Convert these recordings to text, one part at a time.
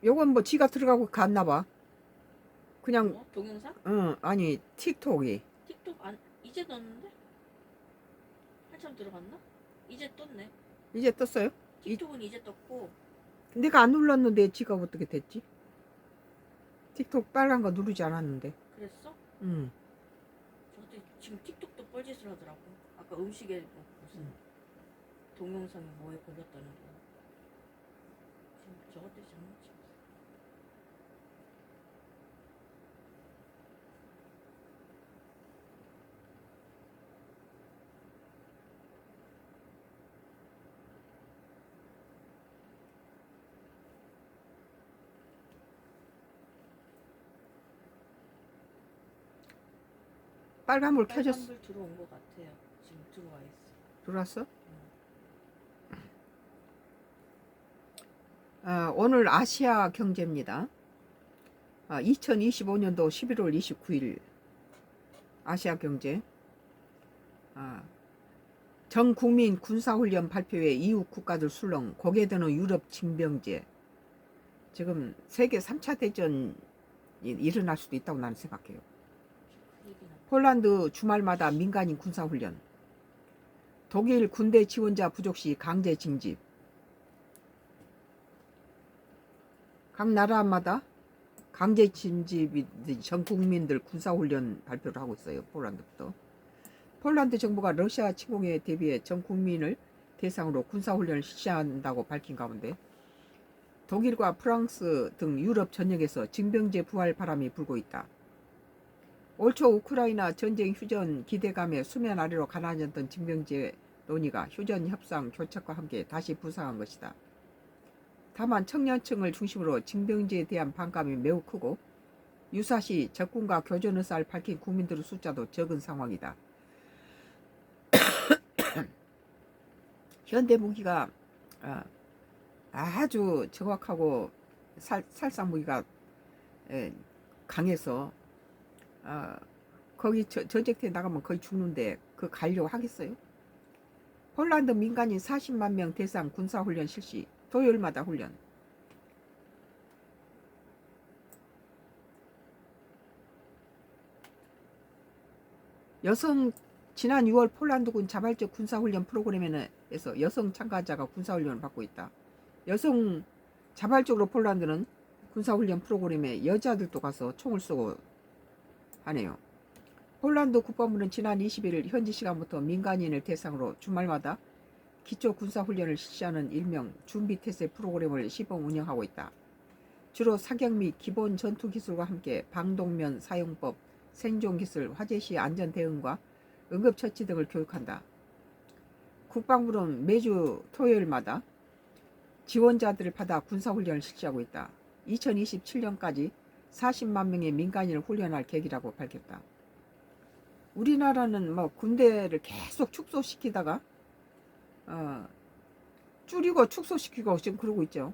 요건 뭐 지가 들어가고 갔나 봐. 그냥 뭐? 동영상? 아니 틱톡이. 틱톡 안 이제 떴는데? 한참 들어갔나? 이제 떴네. 이제 떴어요? 틱톡은 이제 떴고. 내가 안 눌렀는데 지가 어떻게 됐지? 틱톡 빨간 거 누르지 않았는데. 그랬어? 응. 저것도 지금 틱톡도 뻘짓을 하더라고. 아까 음식에 뭐 무슨 동영상이 뭐에 걸렸다는 거. 지금 저것들이 장난치고 있어. 빨간불 켜졌어. 빨간불 들어온 것 같아요. 지금 들어와 있어. 들어왔어? 오늘 아시아 경제입니다. 2025년도 11월 29일 아시아 경제. 전 국민 군사훈련 발표에 이웃 국가들 술렁, 고개 드는 유럽 징병제. 지금 세계 3차 대전이 일어날 수도 있다고 나는 생각해요. 그 얘기는 폴란드 주말마다 민간인 군사훈련. 독일 군대 지원자 부족 시 강제 징집. 각 나라마다 강제 징집이 전 국민들 군사훈련 발표를 하고 있어요. 폴란드부터. 폴란드 정부가 러시아 침공에 대비해 전 국민을 대상으로 군사훈련을 실시한다고 밝힌 가운데 독일과 프랑스 등 유럽 전역에서 징병제 부활 바람이 불고 있다. 올 초 우크라이나 전쟁 휴전 기대감에 수면 아래로 가라앉았던 징병제 논의가 휴전 협상 교착과 함께 다시 부상한 것이다. 다만 청년층을 중심으로 징병제에 대한 반감이 매우 크고 유사시 적군과 교전 의사를 밝힌 국민들의 숫자도 적은 상황이다. 현대 무기가 아주 정확하고 살상 무기가 강해서 거기 전쟁터에 나가면 거의 죽는데 그 가려고 하겠어요? 폴란드 민간인 40만 명 대상 군사훈련 실시. 토요일마다 훈련. 지난 6월 폴란드군 자발적 군사훈련 프로그램에서 여성 참가자가 군사훈련을 받고 있다. 여성 자발적으로 폴란드는 군사훈련 프로그램에 여자들도 가서 총을 쏘고 하네요. 폴란드 국방부는 지난 21일 현지 시간부터 민간인을 대상으로 주말마다 기초 군사훈련을 실시하는 일명 준비태세 프로그램을 시범 운영하고 있다. 주로 사격 및 기본 전투기술과 함께 방독면 사용법, 생존기술, 화재 시 안전 대응과 응급처치 등을 교육한다. 국방부는 매주 토요일마다 지원자들을 받아 군사훈련을 실시하고 있다. 2027년까지 40만 명의 민간인을 훈련할 계획이라고 밝혔다. 우리나라는 뭐 군대를 계속 축소시키다가 줄이고 축소시키고 지금 그러고 있죠.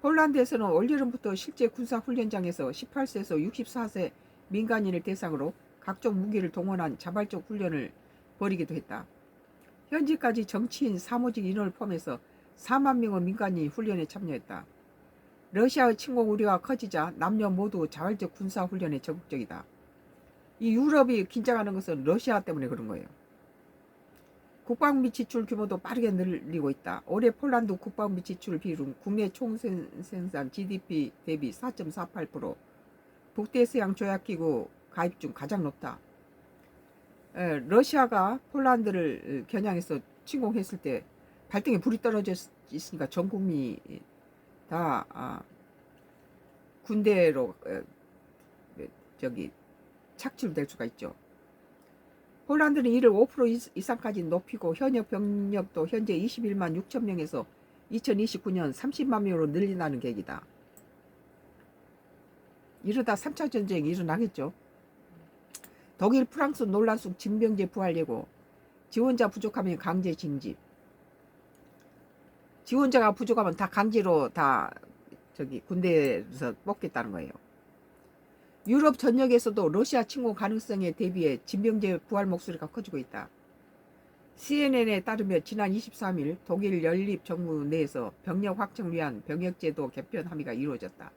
폴란드에서는 올여름부터 실제 군사훈련장에서 18세에서 64세 민간인을 대상으로 각종 무기를 동원한 자발적 훈련을 벌이기도 했다. 현재까지 정치인, 사무직 인원을 포함해서 4만 명의 민간인이 훈련에 참여했다. 러시아의 침공 우려가 커지자 남녀 모두 자발적 군사훈련에 적극적이다. 이 유럽이 긴장하는 것은 러시아 때문에 그런 거예요. 국방비 지출 규모도 빠르게 늘리고 있다. 올해 폴란드 국방비 지출 비율은 국내 총생산 GDP 대비 4.48%, 북대서양 조약기구 가입 중 가장 높다. 러시아가 폴란드를 겨냥해서 침공했을 때 발등에 불이 떨어져 있으니까 전 국민이 다 군대로 착취될 수가 있죠. 폴란드는 이를 5% 이상까지 높이고 현역 병력도 현재 21만 6천 명에서 2029년 30만 명으로 늘린다는 계획이다. 이러다 3차 전쟁이 일어나겠죠. 독일, 프랑스 논란 속 징병제 부활 예고. 지원자 부족하면 강제 징집. 지원자가 부족하면 다 강제로 다 군대에서 뽑겠다는 거예요. 유럽 전역에서도 러시아 침공 가능성에 대비해 징병제 부활 목소리가 커지고 있다. CNN에 따르면 지난 23일 독일 연립정부 내에서 병력 확정을 위한 병역제도 개편 합의가 이루어졌다.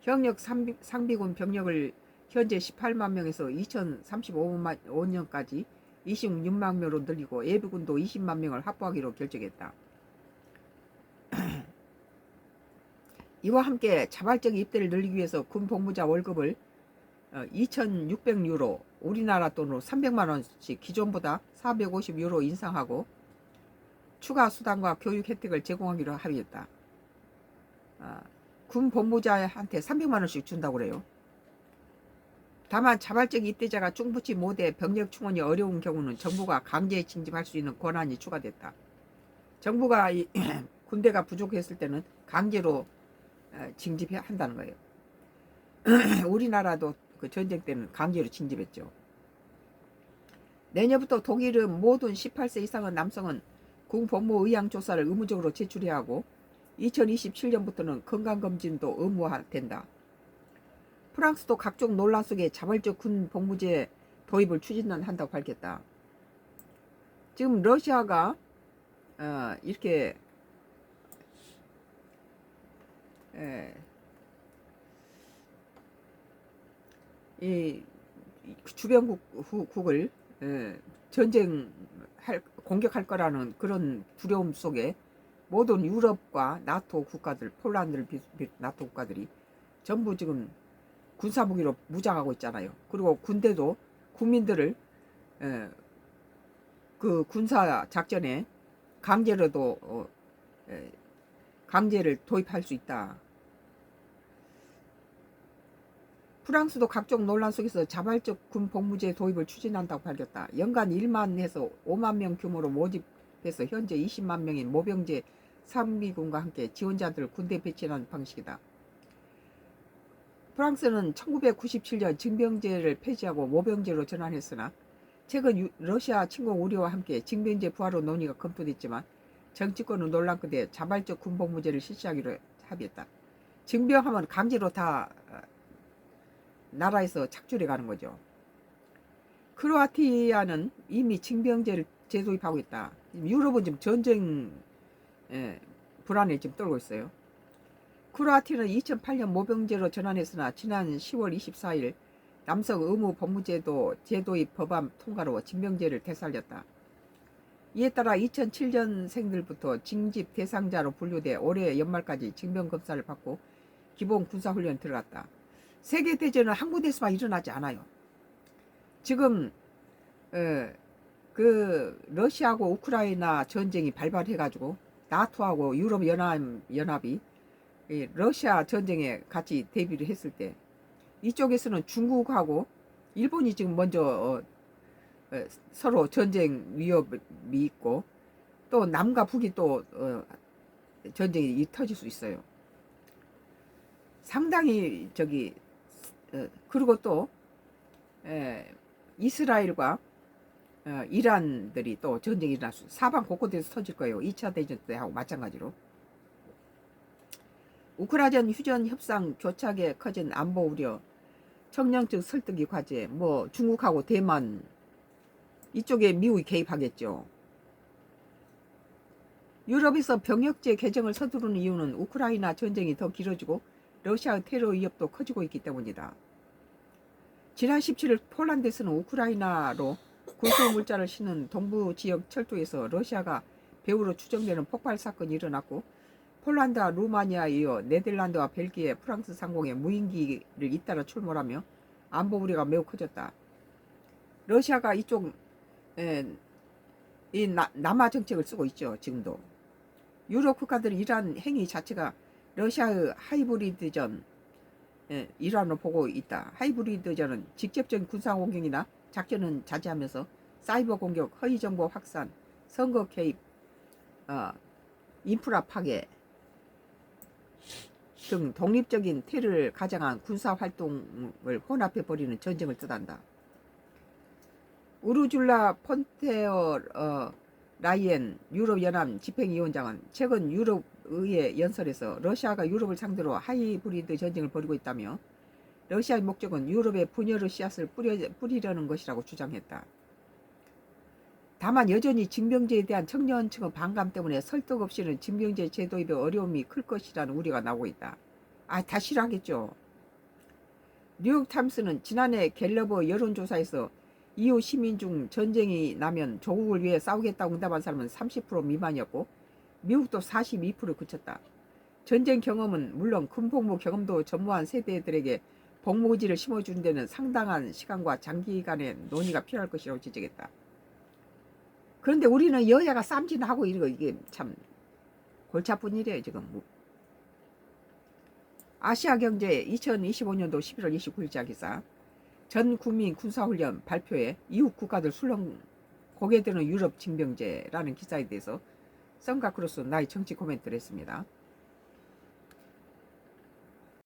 현역 상비군 병력을 현재 18만 명에서 2035년까지 26만 명으로 늘리고 예비군도 20만 명을 확보하기로 결정했다. 이와 함께 자발적 입대를 늘리기 위해서 군 복무자 월급을 2,600유로, 우리나라 돈으로 300만 원씩 기존보다 450유로 인상하고 추가 수당과 교육 혜택을 제공하기로 합의했다. 군 복무자한테 300만 원씩 준다고 그래요. 다만 자발적 입대자가 충분치 못해 병력 충원이 어려운 경우는 정부가 강제 징집할 수 있는 권한이 추가됐다. 정부가 군대가 부족했을 때는 강제로 징집해야 한다는 거예요. 우리나라도 그 전쟁 때는 강제로 징집했죠. 내년부터 독일은 모든 18세 이상의 남성은 군 복무 의향 조사를 의무적으로 제출해야 하고 2027년부터는 건강검진도 의무화된다. 프랑스도 각종 논란 속에 자발적 군 복무제 도입을 추진한다고 밝혔다. 지금 러시아가 이렇게 이 주변국을 공격할 거라는 그런 두려움 속에 모든 유럽과 나토 국가들, 폴란드를 비롯 나토 국가들이 전부 지금 군사무기로 무장하고 있잖아요. 그리고 군대도 국민들을 그 군사 작전에 강제로도 강제를 도입할 수 있다. 프랑스도 각종 논란 속에서 자발적 군 복무제 도입을 추진한다고 밝혔다. 연간 1만에서 5만 명 규모로 모집해서 현재 20만 명인 모병제 상비군과 함께 지원자들을 군대에 배치하는 방식이다. 프랑스는 1997년 징병제를 폐지하고 모병제로 전환했으나 최근 러시아 침공 우려와 함께 징병제 부활로 논의가 검토됐지만 정치권은 논란 끝에 자발적 군 복무제를 실시하기로 합의했다. 징병하면 강제로 다 나라에서 착출해 가는 거죠. 크로아티아는 이미 징병제를 재도입하고 있다. 유럽은 지금 전쟁 불안에 지금 떨고 있어요. 크로아티아는 2008년 모병제로 전환했으나 지난 10월 24일 남성 의무 복무제도 제도입 법안 통과로 징병제를 되살렸다. 이에 따라 2007년생들부터 징집 대상자로 분류돼 올해 연말까지 징병검사를 받고 기본 군사훈련에 들어갔다. 세계대전은 한 군데서만 일어나지 않아요. 지금 그 러시아하고 우크라이나 전쟁이 발발해가지고 나토하고 유럽연합이 러시아 전쟁에 같이 대비를 했을 때 이쪽에서는 중국하고 일본이 지금 먼저 서로 전쟁 위협이 있고 또 남과 북이 또 전쟁이 터질 수 있어요. 상당히 그리고 또 이스라엘과 이란들이 또 전쟁이 일어날 수 사방 곳곳에서 터질 거예요. 2차 대전 때하고 마찬가지로. 우크라이나 휴전 협상 교착에 커진 안보 우려, 청년층 설득이 과제, 중국하고 대만 이쪽에 미국이 개입하겠죠. 유럽에서 병역제 개정을 서두르는 이유는 우크라이나 전쟁이 더 길어지고 러시아의 테러 위협도 커지고 있기 때문이다. 지난 17일 폴란드에서는 우크라이나로 군소물자를 싣는 동부 지역 철도에서 러시아가 배후로 추정되는 폭발 사건이 일어났고 폴란드와 루마니아에 이어 네덜란드와 벨기에, 프랑스 상공에 무인기를 잇따라 출몰하며 안보 우려가 매우 커졌다. 러시아가 이쪽 이 남하 정책을 쓰고 있죠. 지금도. 유럽 국가들은 이러한 행위 자체가 러시아의 하이브리드전 일환으로 보고 있다. 하이브리드전은 직접적인 군사 공격이나 작전은 자제하면서 사이버 공격, 허위 정보 확산, 선거 개입, 인프라 파괴 등 독립적인 테러를 가장한 군사 활동을 혼합해 버리는 전쟁을 뜻한다. 우르줄라 폰테어 라이엔 유럽연합 집행위원장은 최근 유럽의회 연설에서 러시아가 유럽을 상대로 하이브리드 전쟁을 벌이고 있다며 러시아의 목적은 유럽의 분열의 씨앗을 뿌리려는 것이라고 주장했다. 다만 여전히 징병제에 대한 청년층의 반감 때문에 설득 없이는 징병제 제도입의 어려움이 클 것이라는 우려가 나오고 있다. 다 싫어하겠죠. 뉴욕타임스는 지난해 갤러버 여론조사에서 이후 시민 중 전쟁이 나면 조국을 위해 싸우겠다고 응답한 사람은 30% 미만이었고 미국도 42%를 그쳤다. 전쟁 경험은 물론 군복무 경험도 전무한 세대들에게 복무의지를 심어주는 데는 상당한 시간과 장기간의 논의가 필요할 것이라고 지적했다. 그런데 우리는 여야가 쌈짓하고 이런 거 이게 참 골치 아픈 일이에요 지금. 아시아경제 2025년도 11월 29일자 기사. 전 국민 군사훈련 발표에 이웃 국가들 술렁 고개 드는 유럽 징병제라는 기사에 대해서 썬가크로스 나의 정치 코멘트를 했습니다.